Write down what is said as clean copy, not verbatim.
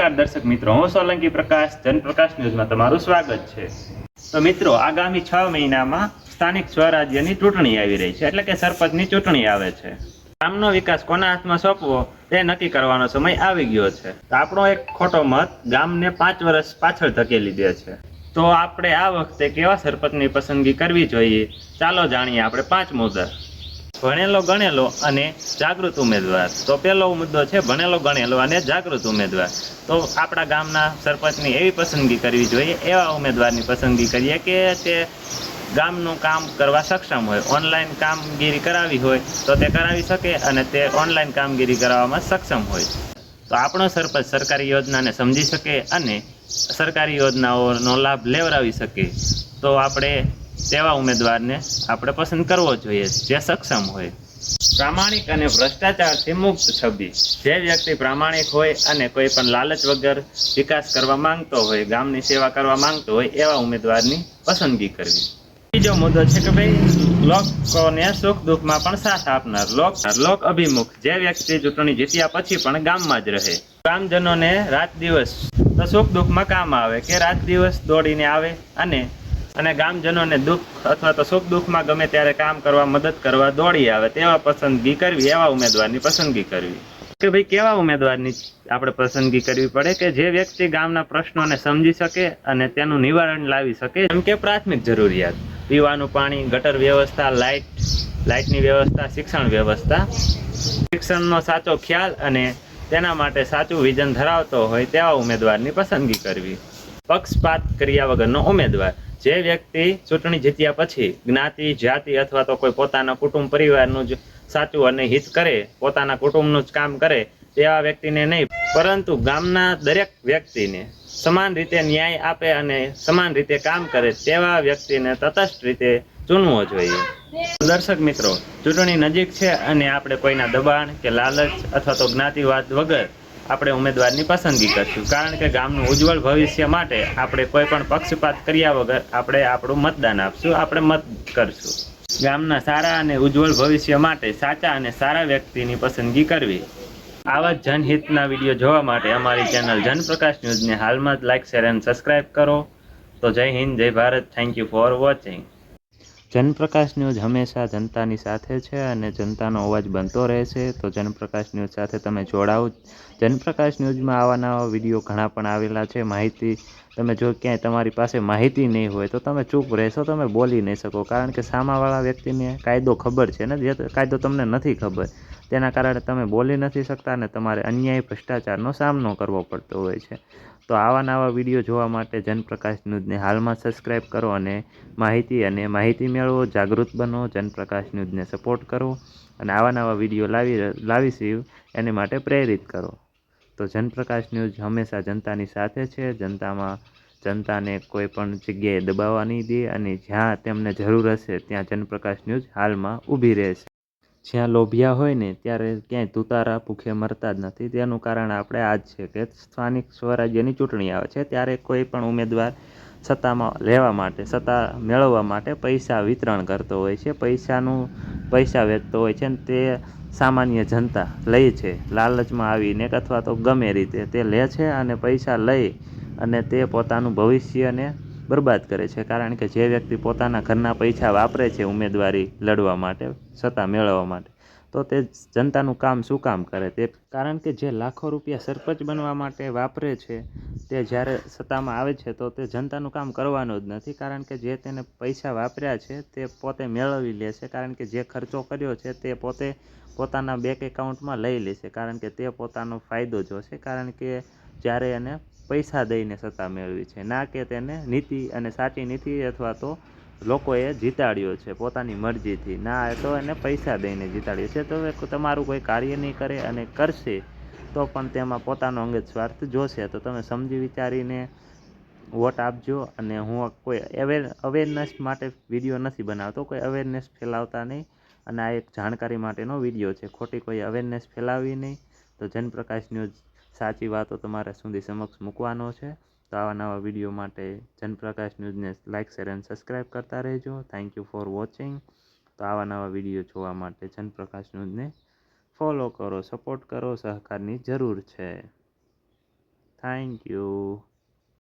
નમસ્કાર દર્શક મિત્રો, હું સોલંકી પ્રકાશ જનપ્રકાશ ન્યૂઝમાં તમારું સ્વાગત છે। તો મિત્રો, આગામી 6 મહિનામાં સ્થાનિક સ્વરાજ્યની ચૂંટણી આવી રહી છે, એટલે કે સરપંચની ચૂંટણી આવે છે। ગામનો વિકાસ કોના હાથમાં સોંપવો તે નક્કી કરવાનો સમય આવી ગયો છે। તો આપણો એક ખોટો મત ગામને 5 વર્ષ પાછળ ધકેલી દે છે। તો આપણે આ વખતે કેવા સરપંચની પસંદગી કરવી જોઈએ, ચાલો જાણીએ આપણે 5 મુદ્દા। ભણેલો ગણેલો અને જાગૃત ઉમેદવાર। તો પહેલો મુદ્દો છે ભણેલો ગણેલો અને જાગૃત ઉમેદવાર। તો આપણા ગામના સરપંચની એવી પસંદગી કરવી જોઈએ, એવા ઉમેદવારની પસંદગી કરીએ કે તે ગામનું કામ કરવા સક્ષમ હોય। ઓનલાઈન કામગીરી કરાવી હોય તો તે કરાવી શકે અને તે ઓનલાઈન કામગીરી કરવામાં સક્ષમ હોય। તો આપણો સરપંચ સરકારી યોજનાને સમજી શકે અને સરકારી યોજનાઓનો લાભ લેવડાવી શકે। તો આપણે તેવા ઉમેદવારને આપણે પસંદ કરવો જોઈએ જે સક્ષમ હોય। પ્રામાણિક અને ભ્રષ્ટાચારથી મુક્ત છબી। જે વ્યક્તિ પ્રામાણિક હોય અને કોઈ પણ લાલચ વગર વિકાસ કરવા માંગતો હોય, ગામની સેવા કરવા માંગતો હોય, એવા ઉમેદવારની પસંદગી કરવી। બીજો મુદ્દો છે કે ભાઈ લોકોને સુખ દુઃખમાં પણ સાથ આપનાર, લોક અભિમુખ। જે વ્યક્તિ ચૂંટણી જીત્યા પછી પણ ગામમાં જ રહે, ગામજનોને રાત દિવસ તો સુખ દુઃખમાં કામ આવે, કે રાત દિવસ દોડીને આવે અને ગામજનોને દુઃખ અથવા તો સુખ દુઃખમાં ગમે ત્યારે કામ કરવા, મદદ કરવા દોડી આવે। તેવા પસંદગી કરવી, એવા ઉમેદવારની પસંદગી કરવી। કે ભાઈ કેવા ઉમેદવારની આપણે પસંદગી કરવી પડે કે જે વ્યક્તિ ગામના પ્રશ્નોને સમજી શકે અને તેનું નિવારણ લાવી શકે। જેમ કે પ્રાથમિક જરૂરિયાત, પીવાનું પાણી, ગટર વ્યવસ્થા, લાઇટની વ્યવસ્થા, શિક્ષણ વ્યવસ્થા, શિક્ષણનો સાચો ખ્યાલ અને તેના માટે સાચું વિઝન ધરાવતો હોય તેવા ઉમેદવારની પસંદગી કરવી। પક્ષપાત કર્યા વગરનો ઉમેદવાર। જે વ્યક્તિ ચૂંટણી જીત્યા પછી જ્ઞાતિ, જાતિ અથવા તો કોઈ પોતાના કુટુંબ પરિવારનું જ સાચું અને હિત કરે, પોતાના કુટુંબનું જ કામ કરે, તેવા વ્યક્તિને નહીં પરંતુ ગામના દરેક વ્યક્તિને સમાન રીતે ન્યાય આપે અને સમાન રીતે કામ કરે તેવા વ્યક્તિને તટસ્થ રીતે ચૂનવો જોઈએ। દર્શક મિત્રો, ચૂંટણી નજીક છે અને આપણે કોઈના દબાણ કે લાલચ અથવા તો જ્ઞાતિવાદ વગર આપણે ઉમેદવારની પસંદગી કરશું, કારણ કે ગામનું ઉજ્જવળ ભવિષ્ય માટે આપણે કોઈ પણ પક્ષપાત કર્યા વગર આપણે આપણું મતદાન આપશું, આપણે મત કરશું। ગામના સારા અને ઉજ્જવળ ભવિષ્ય માટે સાચા અને સારા વ્યક્તિની પસંદગી કરવી। આવા જનહિતના વિડીયો જોવા માટે અમારી ચેનલ જનપ્રકાશ ન્યૂઝને હાલમાં જ લાઇક, શેર અને સબસ્ક્રાઈબ કરો। તો જય હિન્દ, જય Bharat, thank you for watching. Janprakash news હંમેશા જનતાની સાથે છે અને જનતાનો અવાજ બનતો રહેશે। તો જનપ્રકાશ ન્યૂઝ સાથે તમે જોડાઓ। જનપ્રકાશ ન્યૂઝમાં આવા નવા વિડીયો ઘણા પણ આવેલા છે। માહિતી તમે જો ક્યાંય તમારી પાસે માહિતી નહીં હોય તો તમે ચૂપ રહેશો, તમે બોલી નહીં શકો, કારણ કે સામાવાળા વ્યક્તિને કાયદો ખબર છે ને, જે કાયદો તમને નથી ખબર, તેના કારણે તમે બોલી નથી શકતા અને તમારે અન્યાય, ભ્રષ્ટાચારનો સામનો કરવો પડતો હોય છે। તો આવા નવા વિડીયો જોવા માટે જનપ્રકાશ ન્યૂઝને હાલમાં સબસ્ક્રાઈબ કરો અને માહિતી મેળવો, જાગૃત બનો, જનપ્રકાશ ન્યૂઝને સપોર્ટ કરો અને આવા નવા વિડીયો લાવીશું એની માટે પ્રેરિત કરો। તો જનપ્રકાશ ન્યૂઝ હંમેશા જનતાની સાથે છે। જનતાને કોઈ પણ જગ્યાએ દબાવવા નહીં દે અને જ્યાં તેમને જરૂર હશે ત્યાં જનપ્રકાશ ન્યૂઝ હાલમાં ઊભી રહેશે। જ્યાં લોભિયા હોય ને ત્યારે ક્યાંય તુતારા ભૂખે મરતા જ નથી। તેનું કારણ આપણે આ જ છે કે સ્થાનિક સ્વરાજ્યની ચૂંટણી આવે છે ત્યારે કોઈ પણ ઉમેદવાર સત્તામાં લેવા માટે, સત્તા મેળવવા માટે પૈસા વિતરણ કરતો હોય છે, પૈસા વેચતો હોય છે અને તે સામાન્ય જનતા લે છે લાલચમાં આવીને અથવા તો ગમે રીતે તે લે છે અને પૈસા લઈ અને તે પોતાનું ભવિષ્યને બરબાદ કરે છે, કારણ કે જે વ્યક્તિ પોતાના ઘરના પૈસા વાપરે છે ઉમેદવારી લડવા માટે, સત્તા મેળવવા માટે, તો તે જનતાનું કામ શું કામ કરે? તે કારણ કે જે લાખો રૂપિયા સરપંચ બનવા માટે વાપરે છે તે જ્યારે સત્તામાં આવે છે તો તે જનતાનું કામ કરવાનું જ નથી, કારણ કે જે તેને પૈસા વાપર્યા છે તે પોતે મેળવી લેશે, કારણ કે જે ખર્ચો કર્યો છે તે પોતે પોતાના બેંક એકાઉન્ટમાં લઈ લેશે, કારણ કે તે પોતાનો ફાયદો જોશે, કારણ કે જ્યારે એને પૈસા દઈને સત્તા મેળવી છે, ના કે તેને નીતિ અને સાચી નીતિ અથવા તો લોકોએ જીતાડ્યો છે પોતાની મરજીથી, ના તો એને પૈસા દઈને જીતાડ્યો છે। તો તમારું કોઈ કાર્ય નહીં કરે અને કરશે તો પણ તેમાં પોતાનો અંગત સ્વાર્થ જોશે। તો તમે સમજી વિચારીને વોટ આપજો। અને હું કોઈ અવેરનેસ માટે વિડીયો નથી બનાવતો, કોઈ અવેરનેસ ફેલાવતા નહીં, અને આ એક જાણકારી માટેનો વિડીયો છે, ખોટી કોઈ અવેરનેસ ફેલાવી નહીં। તો જનપ્રકાશ ન્યૂઝ સાચી વાતો તમારા સુધી સમક્ષ મૂકવાનો છે। તો આવા નવા વિડીયો માટે જનપ્રકાશ ન્યૂઝને લાઇક, શેર અને સબસ્ક્રાઈબ કરતા રહેજો। Thank you for watching. તો આવા નવા વિડીયો જોવા માટે જનપ્રકાશ ન્યૂઝને ફોલો કરો, સપોર્ટ કરો, સહકારની જરૂર છે। Thank you.